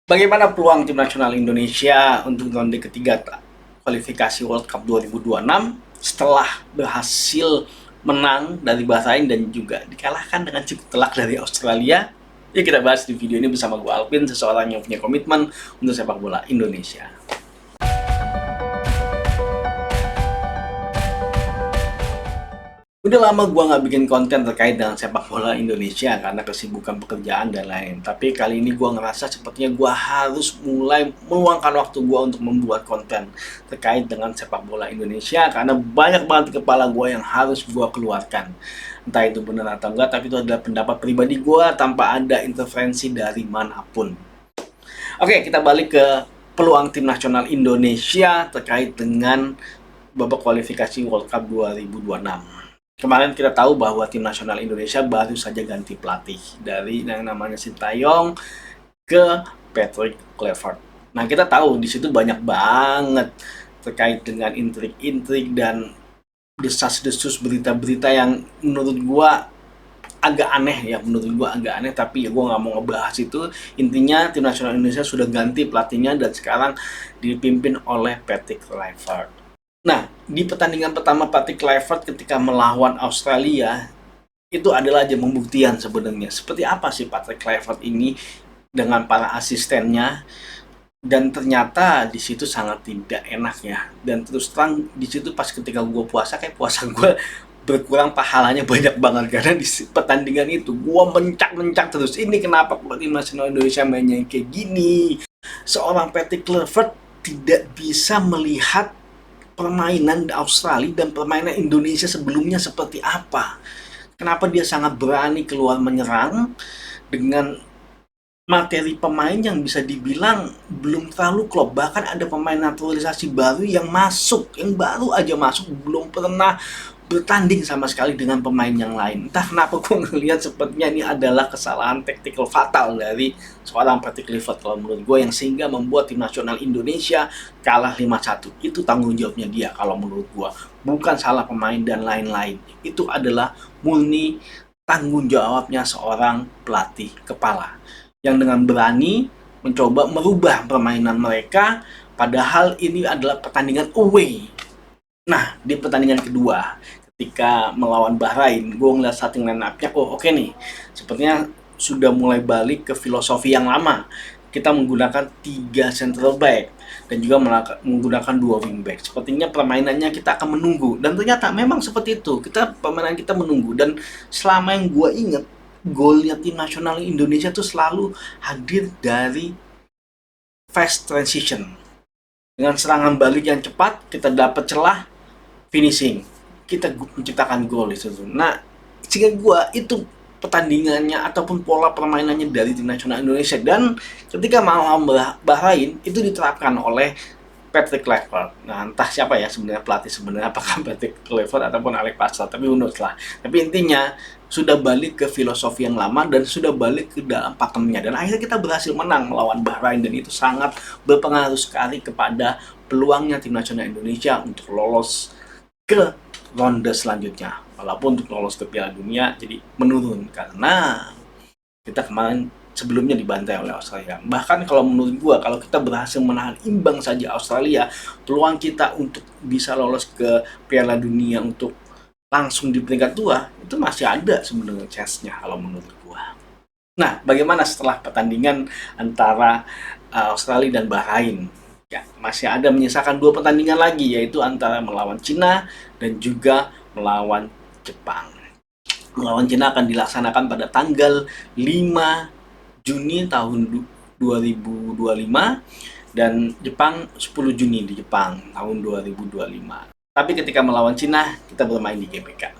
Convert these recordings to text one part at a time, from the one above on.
Bagaimana peluang tim nasional Indonesia untuk ronde ketiga kualifikasi World Cup 2026 setelah berhasil menang dari Bahrain dan juga dikalahkan dengan cukup telak dari Australia? Ya, kita bahas di video ini bersama gue Alvin, seseorang yang punya komitmen untuk sepak bola Indonesia. Udah lama gua nggak bikin konten terkait dengan sepak bola Indonesia karena kesibukan pekerjaan dan lain. Tapi kali ini gua ngerasa sepertinya gua harus mulai meluangkan waktu gua untuk membuat konten terkait dengan sepak bola Indonesia karena banyak banget di kepala gua yang harus gua keluarkan. Entah itu benar atau enggak, tapi itu adalah pendapat pribadi gua tanpa ada intervensi dari manapun. Oke, kita balik ke peluang tim nasional Indonesia terkait dengan babak kualifikasi World Cup 2026. Kemarin kita tahu bahwa tim nasional Indonesia baru saja ganti pelatih dari yang namanya Sintayong ke Patrick Kluivert. Nah, kita tahu di situ banyak banget terkait dengan intrik-intrik dan desas-desus berita-berita yang menurut gua agak aneh, tapi ya gua nggak mau ngebahas itu. Intinya tim nasional Indonesia sudah ganti pelatihnya dan sekarang dipimpin oleh Patrick Kluivert. Nah, di pertandingan pertama Patrick Kluivert ketika melawan Australia, itu adalah aja pembuktian sebenarnya. Seperti apa sih Patrick Kluivert ini dengan para asistennya, dan ternyata di situ sangat tidak enak ya. Dan terus terang di situ pas ketika gue puasa, kayak puasa gue berkurang pahalanya banyak banget karena di pertandingan itu gue mencak-mencak terus. Ini kenapa tim nasional Indonesia mainnya kayak gini? Seorang Patrick Kluivert tidak bisa melihat permainan Australia dan permainan Indonesia sebelumnya seperti apa. Kenapa dia sangat berani keluar menyerang dengan materi pemain yang bisa dibilang belum terlalu klop. Bahkan ada pemain naturalisasi baru yang masuk, yang baru aja masuk, belum pernah bertanding sama sekali dengan pemain yang lain. Entah kenapa gue ngelihat sepertinya ini adalah kesalahan taktikal fatal dari seorang Patrick Kluivert kalau menurut gue, yang sehingga membuat tim nasional Indonesia kalah 5-1. Itu tanggung jawabnya dia kalau menurut gue. Bukan salah pemain dan lain-lain. Itu adalah murni tanggung jawabnya seorang pelatih kepala yang dengan berani mencoba merubah permainan mereka, padahal ini adalah pertandingan away. Nah, di pertandingan kedua, ketika melawan Bahrain, gue ngeliat starting line-up-nya, oh oke nih, sepertinya sudah mulai balik ke filosofi yang lama. Kita menggunakan 3 central back dan juga menggunakan 2 wing back. Sepertinya permainannya kita akan menunggu, dan ternyata memang seperti itu. Permainan kita menunggu, dan selama yang gue inget, golnya tim nasional Indonesia tuh selalu hadir dari fast transition. Dengan serangan balik yang cepat, kita dapat celah, finishing, kita menciptakan gol itu. Nah, sehingga gua itu pertandingannya ataupun pola permainannya dari tim nasional Indonesia, dan ketika melawan Bahrain itu diterapkan oleh Patrick Kluivert. Nah, entah siapa ya sebenarnya pelatih sebenarnya, apakah Patrick Kluivert ataupun Alex Pascal, tapi unut lah. Tapi intinya sudah balik ke filosofi yang lama dan sudah balik ke dalam pakemnya, dan akhirnya kita berhasil menang melawan Bahrain, dan itu sangat berpengaruh sekali kepada peluangnya tim nasional Indonesia untuk lolos ke ronde selanjutnya. Walaupun untuk lolos ke Piala Dunia jadi menurun karena kita kemarin sebelumnya dibantai oleh Australia. Bahkan kalau menurut gua, kalau kita berhasil menahan imbang saja Australia, peluang kita untuk bisa lolos ke Piala Dunia untuk langsung di peringkat 2 itu masih ada sebenarnya chance-nya kalau menurut gua. Nah, bagaimana setelah pertandingan antara Australia dan Bahrain? Ya, masih ada menyisakan 2 pertandingan lagi, yaitu antara melawan Cina dan juga melawan Jepang. Melawan Cina akan dilaksanakan pada tanggal 5 Juni tahun 2025 dan Jepang 10 Juni di Jepang tahun 2025. Tapi ketika melawan Cina, kita bermain di GBK.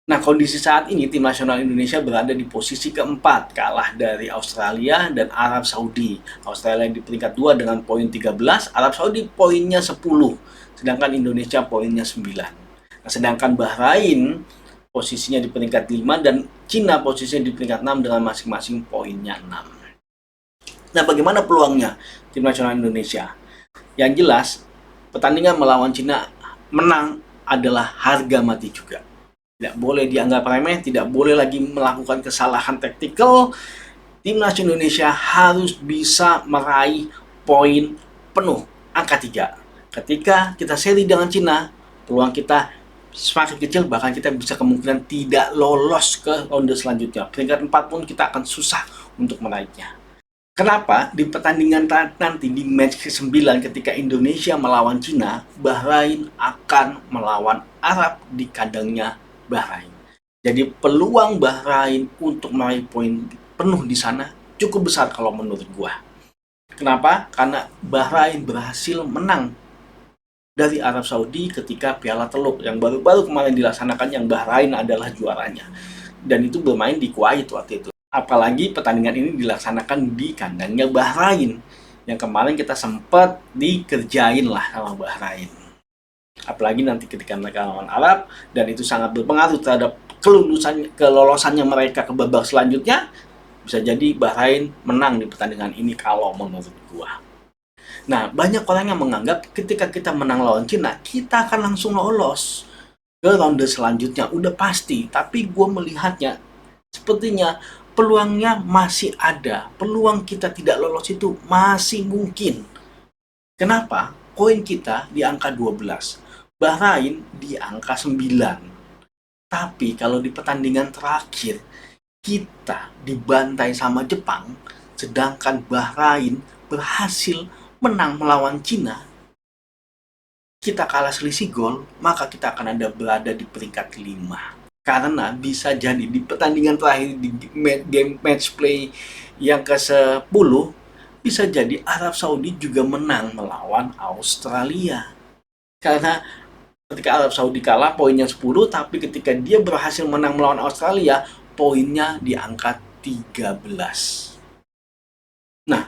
Nah, kondisi saat ini tim nasional Indonesia berada di posisi keempat, kalah dari Australia dan Arab Saudi. Australia di peringkat 2 dengan poin 13, Arab Saudi poinnya 10, sedangkan Indonesia poinnya 9. Nah, sedangkan Bahrain posisinya di peringkat 5 dan Cina posisinya di peringkat 6 dengan masing-masing poinnya 6. Nah, bagaimana peluangnya tim nasional Indonesia? Yang jelas, pertandingan melawan Cina menang adalah harga mati juga. Tidak boleh dianggap remeh, tidak boleh lagi melakukan kesalahan taktikal, Timnas Indonesia harus bisa meraih poin penuh, angka 3. Ketika kita seri dengan Cina, peluang kita semakin kecil, bahkan kita bisa kemungkinan tidak lolos ke ronde selanjutnya. Peringkat 4 pun kita akan susah untuk meraihnya. Kenapa? Di pertandingan nanti di match ke-9 ketika Indonesia melawan Cina, Bahrain akan melawan Arab di kandangnya Bahrain. Jadi peluang Bahrain untuk meraih poin penuh di sana cukup besar kalau menurut gua. Kenapa? Karena Bahrain berhasil menang dari Arab Saudi ketika Piala Teluk yang baru-baru kemarin dilaksanakan, yang Bahrain adalah juaranya. Dan itu bermain di Kuwait waktu itu. Apalagi pertandingan ini dilaksanakan di kandangnya Bahrain, yang kemarin kita sempat dikerjain lah sama Bahrain. Apalagi nanti ketika mereka lawan Arab, dan itu sangat berpengaruh terhadap kelolosannya mereka ke babak selanjutnya. Bisa jadi Bahrain menang di pertandingan ini kalau menurut gua. Nah, banyak orang yang menganggap ketika kita menang lawan Cina, kita akan langsung lolos ke ronde selanjutnya. Udah pasti, tapi gua melihatnya sepertinya peluangnya masih ada. Peluang kita tidak lolos itu masih mungkin. Kenapa? Poin kita di angka 12. Bahrain di angka 9. Tapi kalau di pertandingan terakhir kita dibantai sama Jepang, sedangkan Bahrain berhasil menang melawan Cina, kita kalah selisih gol, maka kita akan berada di peringkat 5. Karena bisa jadi di pertandingan terakhir di game match play yang ke-10, bisa jadi Arab Saudi juga menang melawan Australia. Karena ketika Arab Saudi kalah poinnya 10, tapi ketika dia berhasil menang melawan Australia, poinnya di angka 13. Nah,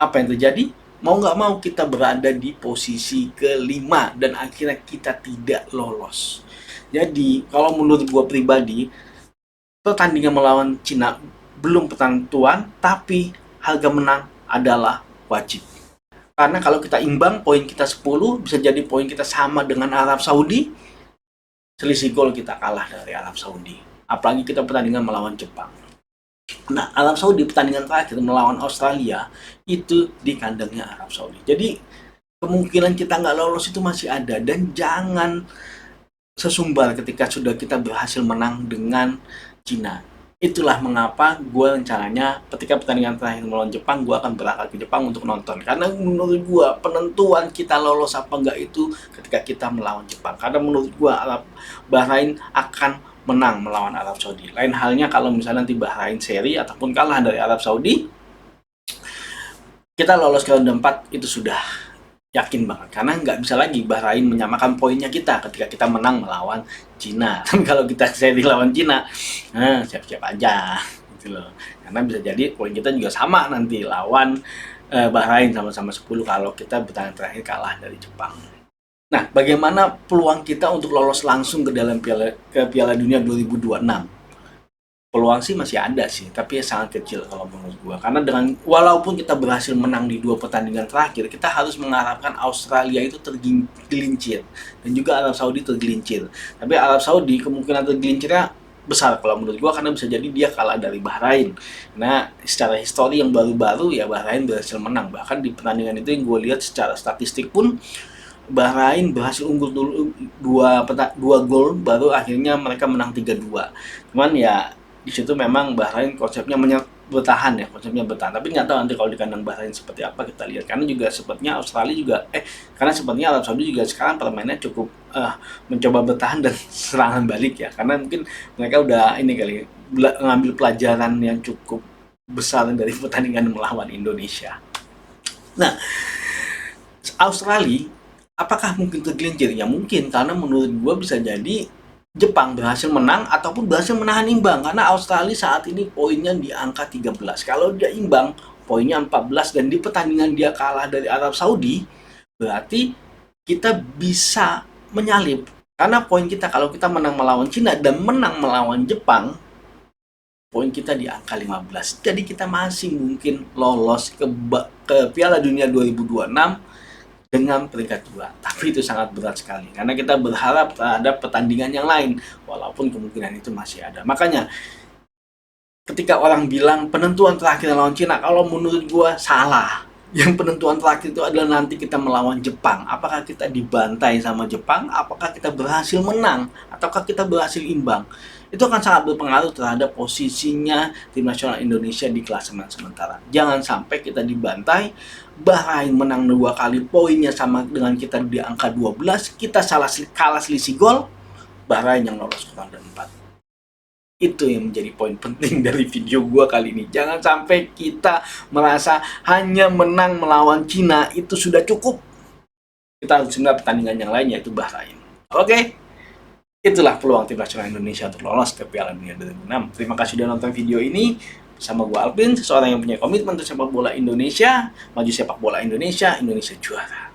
apa yang terjadi? Mau nggak mau kita berada di posisi kelima dan akhirnya kita tidak lolos. Jadi, kalau menurut gue pribadi, pertandingan melawan Cina belum penentuan, tapi harga menang adalah wajib. Karena kalau kita imbang, poin kita 10, bisa jadi poin kita sama dengan Arab Saudi, selisih gol kita kalah dari Arab Saudi. Apalagi kita pertandingan melawan Jepang. Nah, Arab Saudi pertandingan terakhir melawan Australia, itu di kandangnya Arab Saudi. Jadi, kemungkinan kita nggak lolos itu masih ada. Dan jangan sesumbar ketika sudah kita berhasil menang dengan Cina. Itulah mengapa gue rencananya ketika pertandingan terakhir melawan Jepang, gue akan berangkat ke Jepang untuk nonton. Karena menurut gue penentuan kita lolos apa enggak itu ketika kita melawan Jepang. Karena menurut gue Bahrain akan menang melawan Arab Saudi. Lain halnya kalau misalnya nanti Bahrain seri ataupun kalah dari Arab Saudi, kita lolos ke ronde 4 itu sudah yakin banget, karena nggak bisa lagi Bahrain menyamakan poinnya kita ketika kita menang melawan Cina. Tapi kalau kita seri lawan Cina, siap-siap aja gitu loh, karena bisa jadi poin kita juga sama nanti lawan Bahrain, sama-sama 10 kalau kita pertandingan terakhir kalah dari Jepang. Nah, bagaimana peluang kita untuk lolos langsung ke dalam Piala Dunia 2026? Peluang sih masih ada sih, tapi sangat kecil kalau menurut gua. Karena walaupun kita berhasil menang di 2 pertandingan terakhir, kita harus mengharapkan Australia itu tergelincir dan juga Arab Saudi tergelincir. Tapi Arab Saudi kemungkinan tergelincirnya besar kalau menurut gua, karena bisa jadi dia kalah dari Bahrain. Nah, secara histori yang baru-baru ya Bahrain berhasil menang. Bahkan di pertandingan itu yang gue lihat secara statistik pun Bahrain berhasil unggul dulu 2 gol, baru akhirnya mereka menang 3-2. Cuman ya di situ memang Bahrain konsepnya bertahan ya, konsepnya bertahan. Tapi nggak tahu nanti kalau di kandang Bahrain seperti apa, kita lihat. Karena juga sepertinya Australia juga karena sepertinya Arab Saudi juga sekarang permainnya cukup mencoba bertahan dan serangan balik ya. Karena mungkin mereka udah ini kali ngambil pelajaran yang cukup besar dari pertandingan melawan Indonesia. Nah, Australia apakah mungkin tergelincir? Ya mungkin, karena menurut gue bisa jadi Jepang berhasil menang ataupun berhasil menahan imbang, karena Australia saat ini poinnya di angka 13. Kalau dia imbang, poinnya 14, dan di pertandingan dia kalah dari Arab Saudi, berarti kita bisa menyalip. Karena poin kita kalau kita menang melawan Cina dan menang melawan Jepang, poin kita di angka 15. Jadi kita masih mungkin lolos ke Piala Dunia 2026 dengan peringkat 2. Tapi itu sangat berat sekali, karena kita berharap ada pertandingan yang lain, walaupun kemungkinan itu masih ada. Makanya Ketika orang bilang penentuan terakhir lawan Cina, kalau menurut gua salah. Yang penentuan terakhir itu adalah nanti kita melawan Jepang. Apakah kita dibantai sama Jepang? Apakah kita berhasil menang? Ataukah kita berhasil imbang? Itu akan sangat berpengaruh terhadap posisinya tim nasional Indonesia di klasemen sementara. Jangan sampai kita dibantai, Bahrain menang 2 kali, poinnya sama dengan kita di angka 12, kita kalah selisih gol, Bahrain yang lolos ke ronde 4. Itu yang menjadi poin penting dari video gua kali ini. Jangan sampai kita merasa hanya menang melawan Cina itu sudah cukup. Kita harus menang pertandingan yang lain, yaitu Bahrain. Oke? Itulah peluang tim nasional Indonesia untuk lolos ke Piala Dunia 2006. Terima kasih sudah nonton video ini. Bersama gua Alvin, seseorang yang punya komitmen untuk sepak bola Indonesia. Maju sepak bola Indonesia, Indonesia juara.